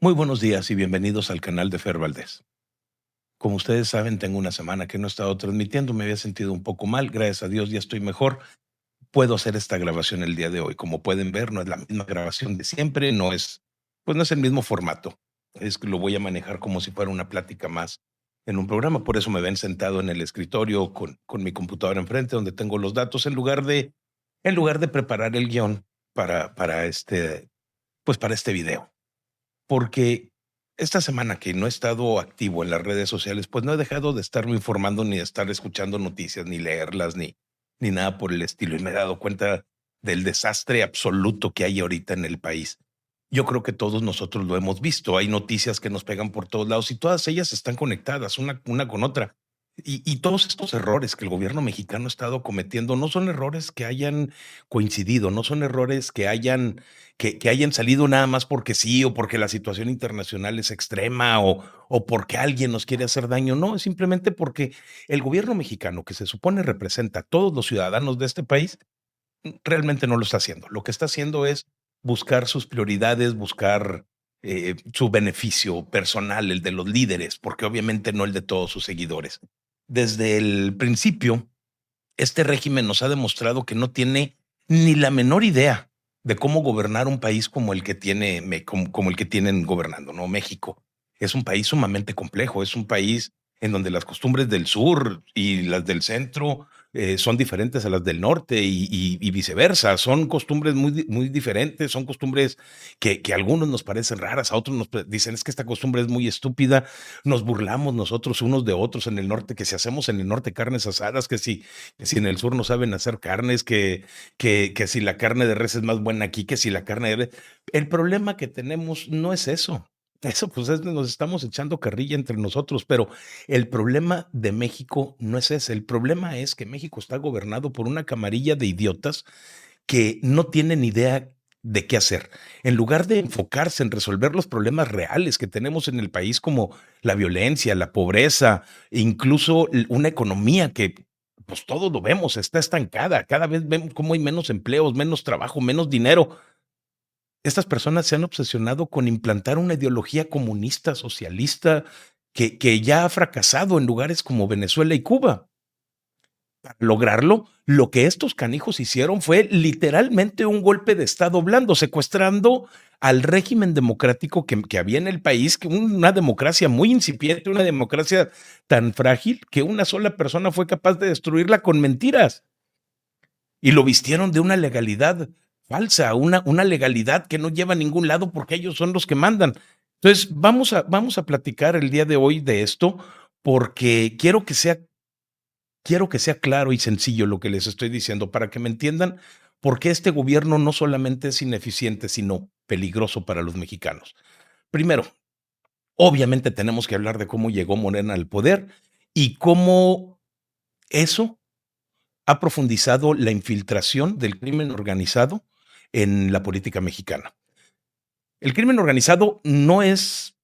Muy buenos días y bienvenidos al canal de Fer Valdés. Como ustedes saben, tengo una semana que no he estado transmitiendo, me había sentido un poco mal, gracias a Dios ya estoy mejor. Puedo hacer esta grabación el día de hoy. Como pueden ver, no es la misma grabación de siempre, pues no es el mismo formato. Es que lo voy a manejar como si fuera una plática más en un programa, por eso me ven sentado en el escritorio con mi computadora enfrente, donde tengo los datos, en lugar de preparar el guión para este video. Porque esta semana que no he estado activo en las redes sociales, pues no he dejado de estarme informando, ni de estar escuchando noticias, ni leerlas, ni nada por el estilo. Y me he dado cuenta del desastre absoluto que hay ahorita en el país. Yo creo que todos nosotros lo hemos visto. Hay noticias que nos pegan por todos lados y todas ellas están conectadas una con otra. Y todos estos errores que el gobierno mexicano ha estado cometiendo no son errores que hayan coincidido, no son errores que hayan salido nada más porque sí, o porque la situación internacional es extrema, o porque alguien nos quiere hacer daño. No, es simplemente porque el gobierno mexicano, que se supone representa a todos los ciudadanos de este país, realmente no lo está haciendo. Lo que está haciendo es buscar sus prioridades, buscar su beneficio personal, el de los líderes, porque obviamente no el de todos sus seguidores. Desde el principio, este régimen nos ha demostrado que no tiene ni la menor idea de cómo gobernar un país como el que como el que tienen gobernando, ¿no? México es un país sumamente complejo, es un país en donde las costumbres del sur y las del centro son diferentes a las del norte y viceversa. Son costumbres muy diferentes, son costumbres que a algunos nos parecen raras, a otros dicen es que esta costumbre es muy estúpida. Nos burlamos nosotros unos de otros en el norte, que si hacemos en el norte carnes asadas, que si en el sur no saben hacer carnes, que si la carne de res es más buena aquí, que si la carne de res. El problema que tenemos no es eso. Eso, pues, nos estamos echando carrilla entre nosotros, pero el problema de México no es ese. El problema es que México está gobernado por una camarilla de idiotas que no tienen idea de qué hacer. En lugar de enfocarse en resolver los problemas reales que tenemos en el país, como la violencia, la pobreza, e incluso una economía que, pues todos lo vemos, está estancada. Cada vez vemos cómo hay menos empleos, menos trabajo, menos dinero. Estas personas se han obsesionado con implantar una ideología comunista, socialista, que ya ha fracasado en lugares como Venezuela y Cuba. Para lograrlo, lo que estos canijos hicieron fue literalmente un golpe de estado blando, secuestrando al régimen democrático que había en el país, que una democracia muy incipiente, una democracia tan frágil que una sola persona fue capaz de destruirla con mentiras y lo vistieron de una legalidad falsa, una legalidad que no lleva a ningún lado porque ellos son los que mandan. Entonces, vamos a platicar el día de hoy de esto porque quiero que sea claro y sencillo lo que les estoy diciendo para que me entiendan por qué este gobierno no solamente es ineficiente, sino peligroso para los mexicanos. Primero, obviamente tenemos que hablar de cómo llegó Morena al poder y cómo eso ha profundizado la infiltración del crimen organizado en la política mexicana. El crimen organizado no es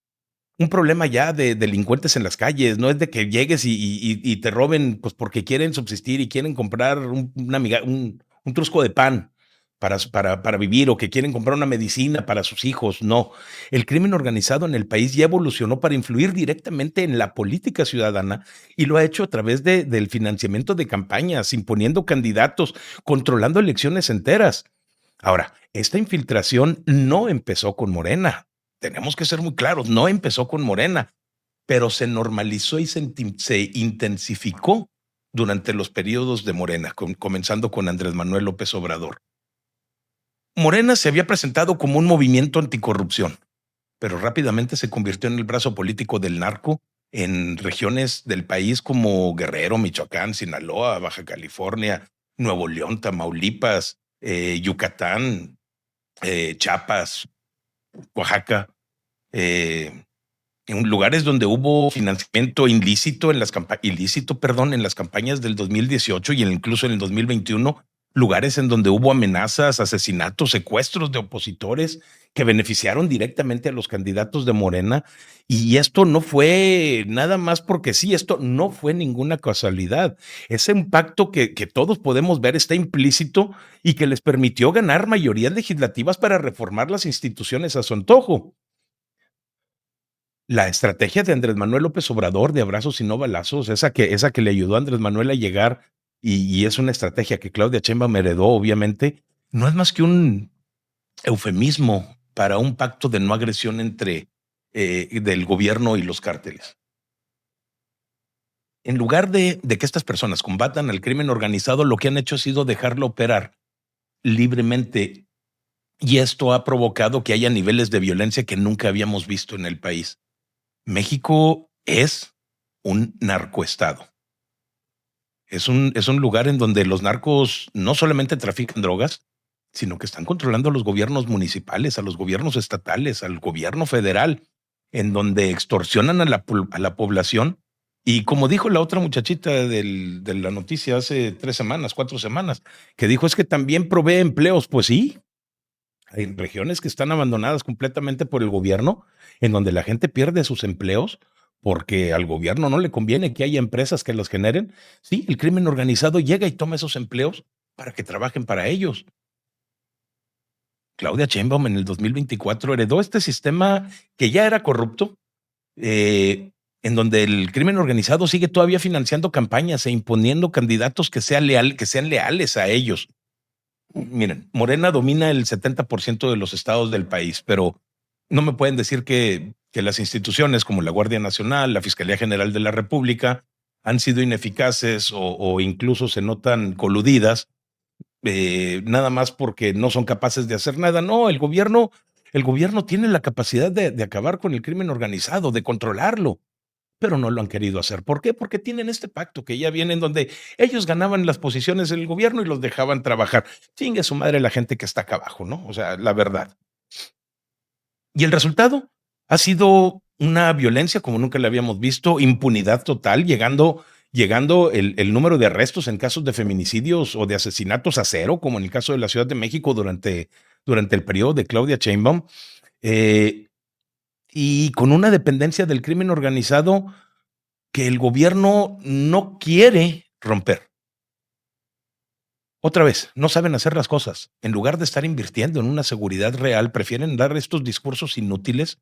un problema ya de delincuentes en las calles, no es de que llegues y te roben, pues, porque quieren subsistir y quieren comprar un trusco de pan para vivir, o que quieren comprar una medicina para sus hijos, no. El crimen organizado en el país ya evolucionó para influir directamente en la política ciudadana y lo ha hecho a través del financiamiento de campañas, imponiendo candidatos, controlando elecciones enteras. Ahora, esta infiltración no empezó con Morena. Tenemos que ser muy claros, no empezó con Morena, pero se normalizó y se intensificó durante los periodos de Morena, comenzando con Andrés Manuel López Obrador. Morena se había presentado como un movimiento anticorrupción, pero rápidamente se convirtió en el brazo político del narco en regiones del país como Guerrero, Michoacán, Sinaloa, Baja California, Nuevo León, Tamaulipas, Yucatán, Chiapas, Oaxaca. eh, en lugares donde hubo financiamiento ilícito, en las campañas del 2018 y incluso en el 2021, lugares en donde hubo amenazas, asesinatos, secuestros de opositores que beneficiaron directamente a los candidatos de Morena. Y esto no fue nada más porque sí, esto no fue ninguna casualidad. Ese impacto que todos podemos ver está implícito y que les permitió ganar mayorías legislativas para reformar las instituciones a su antojo. La estrategia de Andrés Manuel López Obrador de abrazos y no balazos, esa que le ayudó a Andrés Manuel a llegar, y es una estrategia que Claudia Sheinbaum heredó, obviamente, no es más que un eufemismo para un pacto de no agresión entre, del gobierno y los cárteles. En lugar de que estas personas combatan al crimen organizado, lo que han hecho ha sido dejarlo operar libremente, y esto ha provocado que haya niveles de violencia que nunca habíamos visto en el país. México es un narcoestado. Es un lugar en donde los narcos no solamente trafican drogas, sino que están controlando a los gobiernos municipales, a los gobiernos estatales, al gobierno federal, en donde extorsionan a la población. Y como dijo la otra muchachita de la noticia hace 3 semanas, 4 semanas, que dijo es que también provee empleos. Pues sí, hay regiones que están abandonadas completamente por el gobierno, en donde la gente pierde sus empleos porque al gobierno no le conviene que haya empresas que los generen. Sí, el crimen organizado llega y toma esos empleos para que trabajen para ellos. Claudia Sheinbaum en el 2024 heredó este sistema que ya era corrupto, eh, en donde el crimen organizado sigue todavía financiando campañas e imponiendo candidatos que sean leales a ellos. Miren, Morena domina el 70% de los estados del país, pero no me pueden decir que las instituciones como la Guardia Nacional, la Fiscalía General de la República han sido ineficaces o incluso se notan coludidas, nada más porque no son capaces de hacer nada. No, el gobierno tiene la capacidad de acabar con el crimen organizado, de controlarlo, pero no lo han querido hacer. ¿Por qué? Porque tienen este pacto que ya viene en donde ellos ganaban las posiciones en el gobierno y los dejaban trabajar. Chingue su madre la gente que está acá abajo, ¿no? O sea, la verdad. Y el resultado ha sido una violencia como nunca la habíamos visto, impunidad total, llegando el número de arrestos en casos de feminicidios o de asesinatos a cero, como en el caso de la Ciudad de México durante el periodo de Claudia Sheinbaum, eh, y con una dependencia del crimen organizado que el gobierno no quiere romper. Otra vez, no saben hacer las cosas. En lugar de estar invirtiendo en una seguridad real, prefieren dar estos discursos inútiles,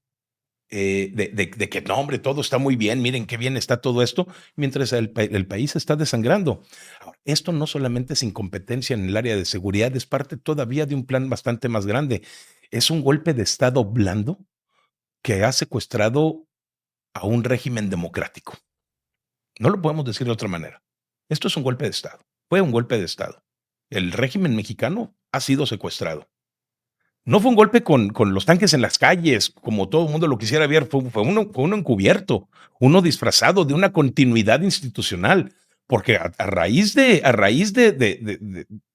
de que no, hombre, todo está muy bien, miren qué bien está todo esto, mientras el país está desangrando. Ahora, esto no solamente es incompetencia en el área de seguridad, es parte todavía de un plan bastante más grande. Es un golpe de Estado blando que ha secuestrado a un régimen democrático. No lo podemos decir de otra manera. Esto es un golpe de Estado. Fue un golpe de Estado. El régimen mexicano ha sido secuestrado. No fue un golpe con los tanques en las calles, como todo el mundo lo quisiera ver, fue uno encubierto, uno disfrazado de una continuidad institucional, porque a raíz de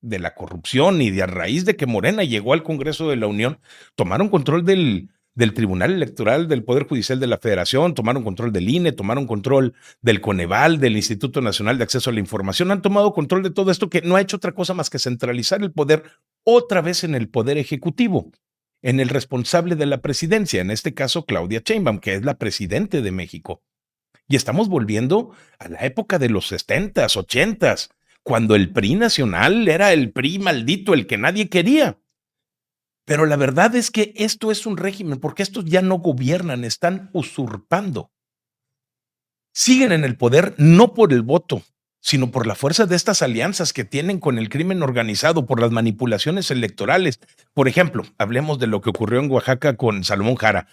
la corrupción y a raíz de que Morena llegó al Congreso de la Unión, tomaron control del Tribunal Electoral, del Poder Judicial de la Federación, tomaron control del INE, tomaron control del Coneval, del Instituto Nacional de Acceso a la Información, han tomado control de todo esto que no ha hecho otra cosa más que centralizar el poder otra vez en el poder ejecutivo, en el responsable de la presidencia, en este caso Claudia Sheinbaum, que es la presidente de México. Y estamos volviendo a la época de los 70s, 80s, cuando el PRI nacional era el PRI maldito, el que nadie quería. Pero la verdad es que esto es un régimen, porque estos ya no gobiernan, están usurpando. Siguen en el poder no por el voto, sino por la fuerza de estas alianzas que tienen con el crimen organizado, por las manipulaciones electorales. Por ejemplo, hablemos de lo que ocurrió en Oaxaca con Salomón Jara,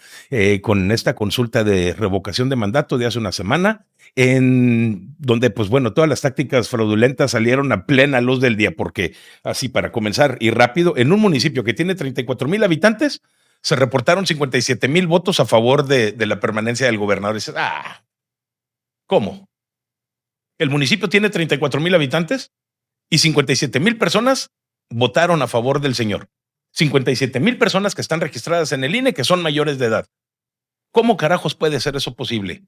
con esta consulta de revocación de mandato de hace una semana, en donde, pues bueno, todas las tácticas fraudulentas salieron a plena luz del día, porque así para comenzar y rápido, en un municipio que tiene 34,000 habitantes, se reportaron 57,000 votos a favor de la permanencia del gobernador. Y dices, ¿cómo? El municipio tiene 34,000 habitantes y 57,000 personas votaron a favor del señor. 57,000 personas que están registradas en el INE que son mayores de edad. ¿Cómo carajos puede ser eso posible?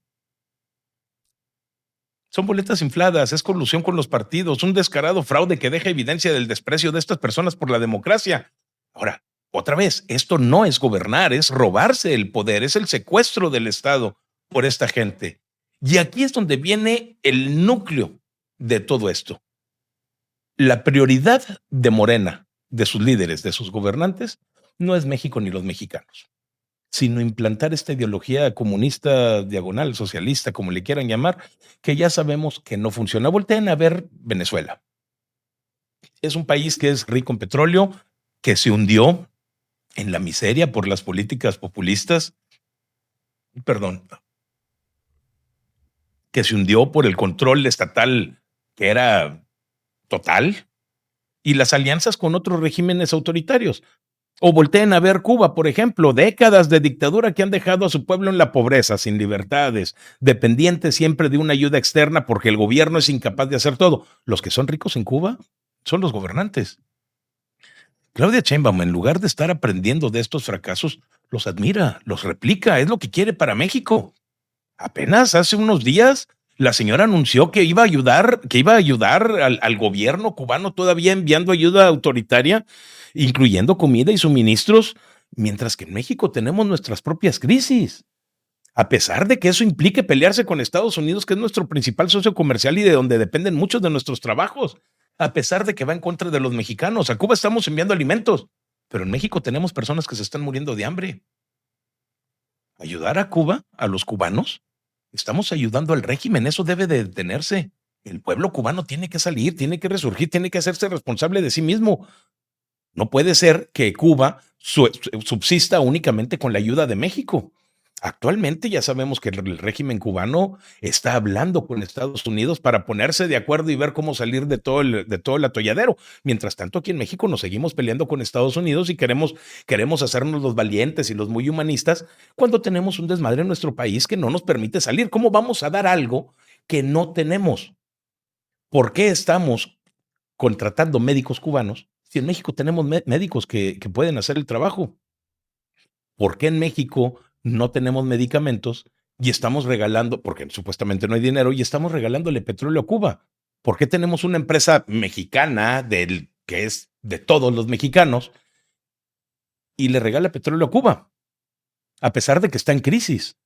Son boletas infladas, es colusión con los partidos, un descarado fraude que deja evidencia del desprecio de estas personas por la democracia. Ahora, otra vez, esto no es gobernar, es robarse el poder, es el secuestro del Estado por esta gente. Y aquí es donde viene el núcleo de todo esto. La prioridad de Morena, de sus líderes, de sus gobernantes, no es México ni los mexicanos. sino implantar esta ideología comunista, diagonal, socialista, como le quieran llamar, que ya sabemos que no funciona. Volteen a ver Venezuela. Es un país que es rico en petróleo, que se hundió en la miseria por las políticas populistas, perdón, que se hundió por el control estatal que era total y las alianzas con otros regímenes autoritarios. O volteen a ver Cuba, por ejemplo, décadas de dictadura que han dejado a su pueblo en la pobreza, sin libertades, dependientes siempre de una ayuda externa porque el gobierno es incapaz de hacer todo. Los que son ricos en Cuba son los gobernantes. Claudia Sheinbaum, en lugar de estar aprendiendo de estos fracasos, los admira, los replica, es lo que quiere para México. Apenas hace unos días, la señora anunció que iba a ayudar al gobierno cubano, todavía enviando ayuda autoritaria, incluyendo comida y suministros, mientras que en México tenemos nuestras propias crisis. A pesar de que eso implique pelearse con Estados Unidos, que es nuestro principal socio comercial y de donde dependen muchos de nuestros trabajos, a pesar de que va en contra de los mexicanos. A Cuba estamos enviando alimentos, pero en México tenemos personas que se están muriendo de hambre. Ayudar a Cuba, a los cubanos, estamos ayudando al régimen, eso debe de detenerse. El pueblo cubano tiene que salir, tiene que resurgir, tiene que hacerse responsable de sí mismo. No puede ser que Cuba subsista únicamente con la ayuda de México. Actualmente ya sabemos que el régimen cubano está hablando con Estados Unidos para ponerse de acuerdo y ver cómo salir de todo el atolladero. Mientras tanto, aquí en México nos seguimos peleando con Estados Unidos y queremos hacernos los valientes y los muy humanistas cuando tenemos un desmadre en nuestro país que no nos permite salir. ¿Cómo vamos a dar algo que no tenemos? ¿Por qué estamos contratando médicos cubanos si en México tenemos médicos que pueden hacer el trabajo? ¿Por qué en México no tenemos medicamentos y estamos regalando, porque supuestamente no hay dinero, y estamos regalándole petróleo a Cuba? ¿Por qué tenemos una empresa mexicana que es de todos los mexicanos y le regala petróleo a Cuba, a pesar de que está en crisis?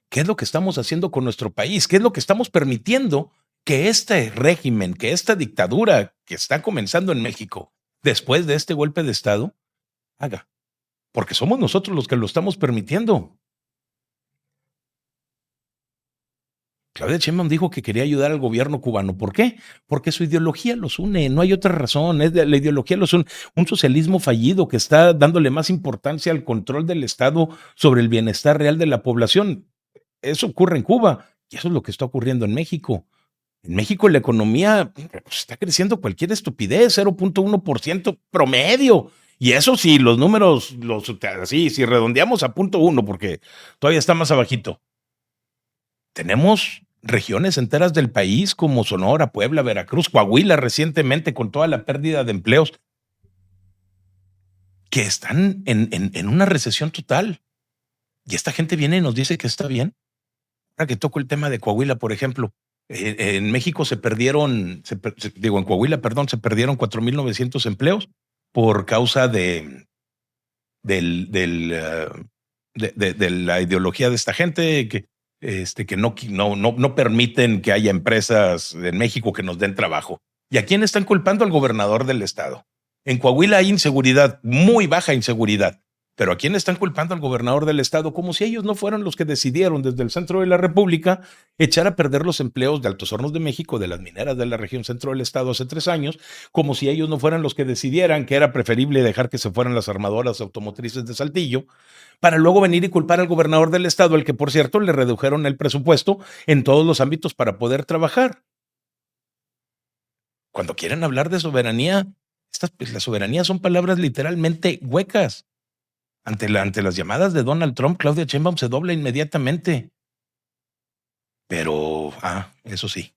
¿Qué es lo que estamos haciendo con nuestro país? ¿Qué es lo que estamos permitiendo que este régimen, que esta dictadura que está comenzando en México, después de este golpe de Estado, haga? Porque somos nosotros los que lo estamos permitiendo. Claudia Sheinbaum dijo que quería ayudar al gobierno cubano. ¿Por qué? Porque su ideología los une, no hay otra razón. La ideología los une. Un socialismo fallido que está dándole más importancia al control del Estado sobre el bienestar real de la población. Eso ocurre en Cuba y eso es lo que está ocurriendo en México. En México la economía pues, está creciendo cualquier estupidez, 0.1% promedio. Y eso sí, los números, así, si redondeamos a 0.1, porque todavía está más abajito. Tenemos regiones enteras del país como Sonora, Puebla, Veracruz, Coahuila recientemente con toda la pérdida de empleos que están en una recesión total. Y esta gente viene y nos dice que está bien. Ahora que toco el tema de Coahuila, por ejemplo, en México digo, en Coahuila, perdón, se perdieron 4,900 empleos por causa del, del, eh, de la ideología de esta gente que no permiten que haya empresas en México que nos den trabajo. ¿Y a quién están culpando? Al gobernador del estado. En Coahuila hay inseguridad, muy baja inseguridad. Pero ¿a quién están culpando? Al gobernador del estado, como si ellos no fueran los que decidieron desde el centro de la República echar a perder los empleos de Altos Hornos de México, de las mineras de la región centro del estado hace 3 años, como si ellos no fueran los que decidieran que era preferible dejar que se fueran las armadoras automotrices de Saltillo, para luego venir y culpar al gobernador del estado, al que por cierto le redujeron el presupuesto en todos los ámbitos para poder trabajar. Cuando quieren hablar de soberanía, la soberanía son palabras literalmente huecas. Ante las llamadas de Donald Trump, Claudia Sheinbaum se dobla inmediatamente. Pero, eso sí,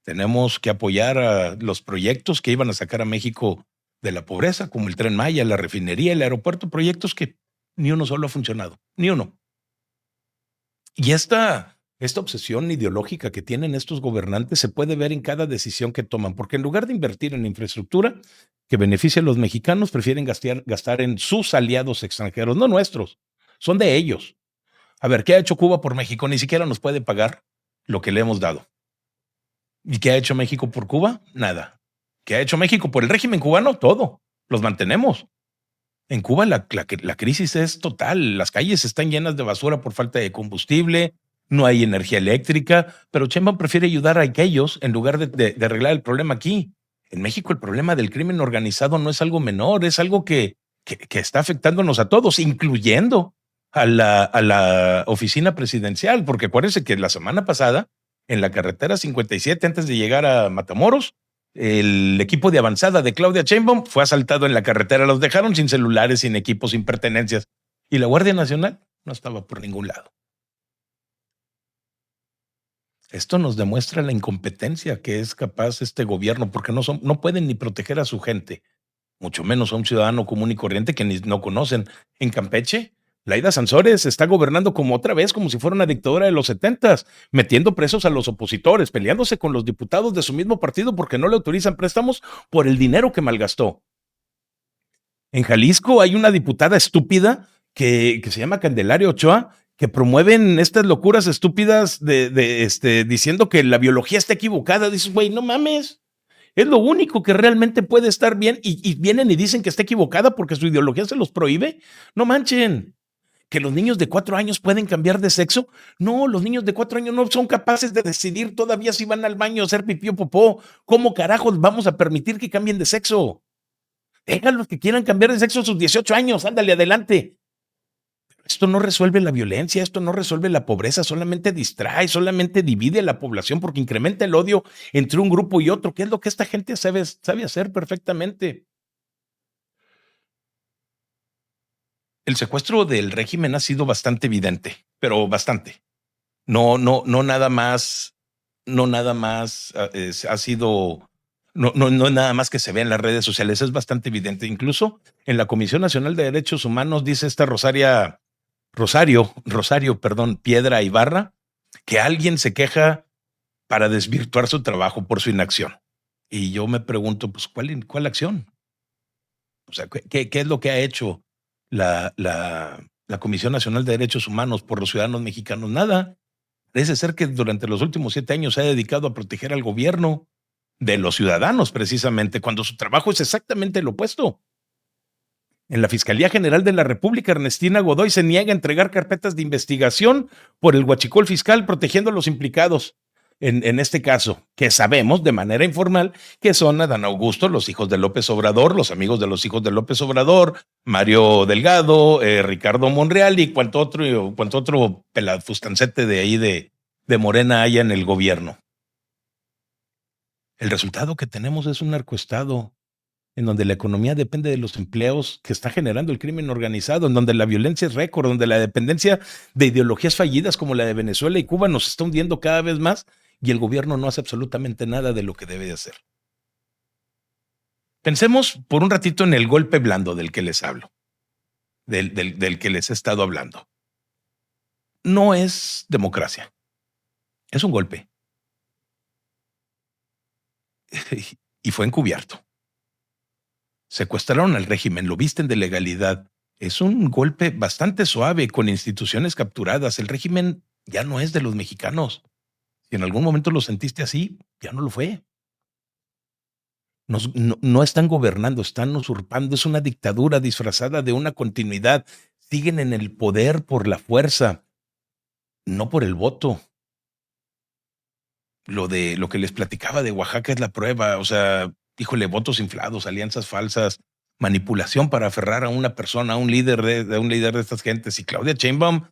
tenemos que apoyar a los proyectos que iban a sacar a México de la pobreza, como el Tren Maya, la refinería, el aeropuerto, proyectos que ni uno solo ha funcionado, ni uno. Y esta obsesión ideológica que tienen estos gobernantes se puede ver en cada decisión que toman, porque en lugar de invertir en infraestructura que beneficie a los mexicanos, prefieren gastar en sus aliados extranjeros, no nuestros, son de ellos. A ver, ¿qué ha hecho Cuba por México? Ni siquiera nos puede pagar lo que le hemos dado. ¿Y qué ha hecho México por Cuba? Nada. ¿Qué ha hecho México por el régimen cubano? Todo. Los mantenemos. En Cuba la crisis es total, las calles están llenas de basura por falta de combustible, no hay energía eléctrica, pero Sheinbaum prefiere ayudar a aquellos en lugar de arreglar el problema aquí. En México el problema del crimen organizado no es algo menor, es algo que está afectándonos a todos, incluyendo a la oficina presidencial, porque acuérdense que la semana pasada, en la carretera 57, antes de llegar a Matamoros, el equipo de avanzada de Claudia Sheinbaum fue asaltado en la carretera, los dejaron sin celulares, sin equipos, sin pertenencias. Y la Guardia Nacional no estaba por ningún lado. Esto nos demuestra la incompetencia que es capaz este gobierno, porque no pueden ni proteger a su gente, mucho menos a un ciudadano común y corriente que ni no conocen. En Campeche, Laida Sansores está gobernando como otra vez, como si fuera una dictadura de los setentas, metiendo presos a los opositores, peleándose con los diputados de su mismo partido porque no le autorizan préstamos por el dinero que malgastó. En Jalisco hay una diputada estúpida que se llama Candelaria Ochoa, que promueven estas locuras estúpidas diciendo que la biología está equivocada. Dices, güey, no mames. Es lo único que realmente puede estar bien y vienen y dicen que está equivocada porque su ideología se los prohíbe. No manchen. ¿Que los niños de 4 años pueden cambiar de sexo? No, los niños de 4 años no son capaces de decidir todavía si van al baño a hacer pipí o popó. ¿Cómo carajos vamos a permitir que cambien de sexo? Déjalos que quieran cambiar de sexo a sus 18 años, ándale, adelante. Esto no resuelve la violencia, esto no resuelve la pobreza, solamente distrae, solamente divide a la población porque incrementa el odio entre un grupo y otro, que es lo que esta gente sabe hacer perfectamente. El secuestro del régimen ha sido bastante evidente, pero bastante. No nada más, no nada más ha sido, no nada más que se ve en las redes sociales, es bastante evidente. Incluso en la Comisión Nacional de Derechos Humanos dice esta Rosario, perdón, Piedra Ibarra, que alguien se queja para desvirtuar su trabajo por su inacción. Y yo me pregunto, pues, ¿cuál acción? O sea, ¿qué es lo que ha hecho la Comisión Nacional de Derechos Humanos por los ciudadanos mexicanos? Nada. Parece ser que durante los últimos 7 años se ha dedicado a proteger al gobierno de los ciudadanos, precisamente, cuando su trabajo es exactamente lo opuesto. En la Fiscalía General de la República, Ernestina Godoy se niega a entregar carpetas de investigación por el huachicol fiscal protegiendo a los implicados en este caso, que sabemos de manera informal que son Adán Augusto, los hijos de López Obrador, los amigos de los hijos de López Obrador, Mario Delgado, Ricardo Monreal y cuanto otro pelafustancete de ahí de Morena haya en el gobierno. El resultado que tenemos es un narcoestado en donde la economía depende de los empleos que está generando el crimen organizado, en donde la violencia es récord, donde la dependencia de ideologías fallidas como la de Venezuela y Cuba nos está hundiendo cada vez más y el gobierno no hace absolutamente nada de lo que debe de hacer. Pensemos por un ratito en el golpe blando del que les hablo, del que les he estado hablando. No es democracia, es un golpe y fue encubierto. Secuestraron al régimen, lo visten de legalidad. Es un golpe bastante suave con instituciones capturadas. El régimen ya no es de los mexicanos. Si en algún momento lo sentiste así, ya no lo fue. No están gobernando, están usurpando. Es una dictadura disfrazada de una continuidad. Siguen en el poder por la fuerza, no por el voto. Lo que les platicaba de Oaxaca es la prueba. O sea, híjole, votos inflados, alianzas falsas, manipulación para aferrar a una persona, a un líder de un líder de estas gentes. Y Claudia Sheinbaum,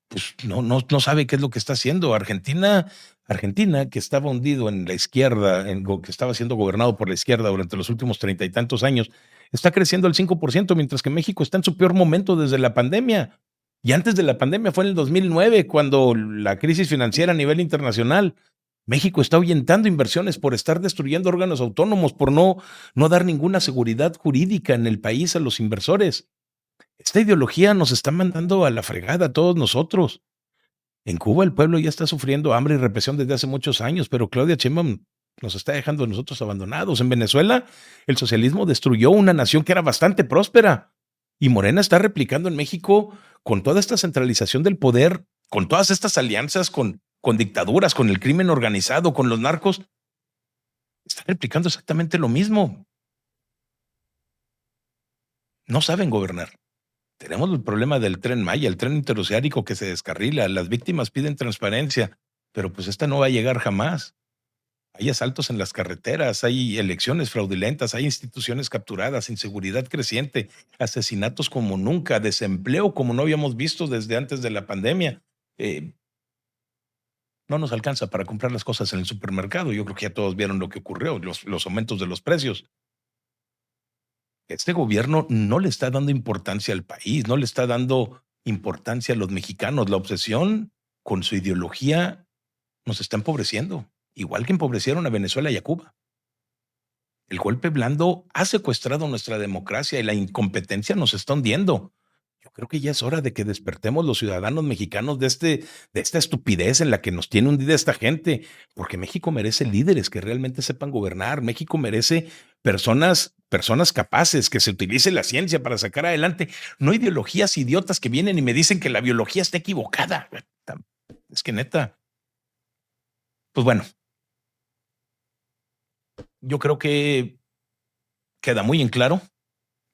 pues no sabe qué es lo que está haciendo. Argentina, que estaba hundido en la izquierda, que estaba siendo gobernado por la izquierda durante los últimos 30 y tantos años, está creciendo al 5%, mientras que México está en su peor momento desde la pandemia. Y antes de la pandemia fue en el 2009, cuando la crisis financiera a nivel internacional. México está ahuyentando inversiones por estar destruyendo órganos autónomos, por no dar ninguna seguridad jurídica en el país a los inversores. Esta ideología nos está mandando a la fregada a todos nosotros. En Cuba el pueblo ya está sufriendo hambre y represión desde hace muchos años, pero Claudia Sheinbaum nos está dejando a nosotros abandonados. En Venezuela, el socialismo destruyó una nación que era bastante próspera y Morena está replicando en México con toda esta centralización del poder, con todas estas alianzas con dictaduras, con el crimen organizado, con los narcos. Está replicando exactamente lo mismo. No saben gobernar. Tenemos el problema del Tren Maya, el tren interoceánico que se descarrila. Las víctimas piden transparencia, pero pues esta no va a llegar jamás. Hay asaltos en las carreteras, hay elecciones fraudulentas, hay instituciones capturadas, inseguridad creciente, asesinatos como nunca, desempleo como no habíamos visto desde antes de la pandemia. Eh, no nos alcanza para comprar las cosas en el supermercado. Yo creo que ya todos vieron lo que ocurrió, los aumentos de los precios. Este gobierno no le está dando importancia al país, no le está dando importancia a los mexicanos. La obsesión con su ideología nos está empobreciendo, igual que empobrecieron a Venezuela y a Cuba. El golpe blando ha secuestrado nuestra democracia y la incompetencia nos está hundiendo. Yo creo que ya es hora de que despertemos los ciudadanos mexicanos de esta estupidez en la que nos tiene hundida esta gente, porque México merece líderes que realmente sepan gobernar. México merece personas capaces, que se utilice la ciencia para sacar adelante, no ideologías idiotas que vienen y me dicen que la biología está equivocada. Es que neta, pues bueno, yo creo que queda muy en claro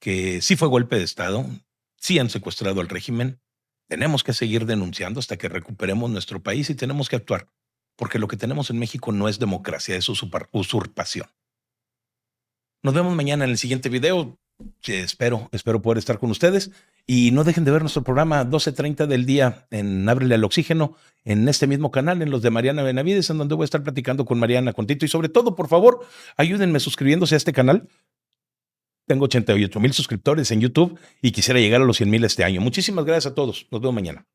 que sí fue golpe de Estado, sí han secuestrado al régimen, tenemos que seguir denunciando hasta que recuperemos nuestro país y tenemos que actuar, porque lo que tenemos en México no es democracia, es usurpación. Nos vemos mañana en el siguiente video. Sí, espero poder estar con ustedes y no dejen de ver nuestro programa 12:30 del día en Ábrele al Oxígeno, en este mismo canal, en los de Mariana Benavides, en donde voy a estar platicando con Mariana, con Tito y sobre todo, por favor, ayúdenme suscribiéndose a este canal. Tengo 88,000 suscriptores en YouTube y quisiera llegar a los 100,000 este año. Muchísimas gracias a todos. Nos vemos mañana.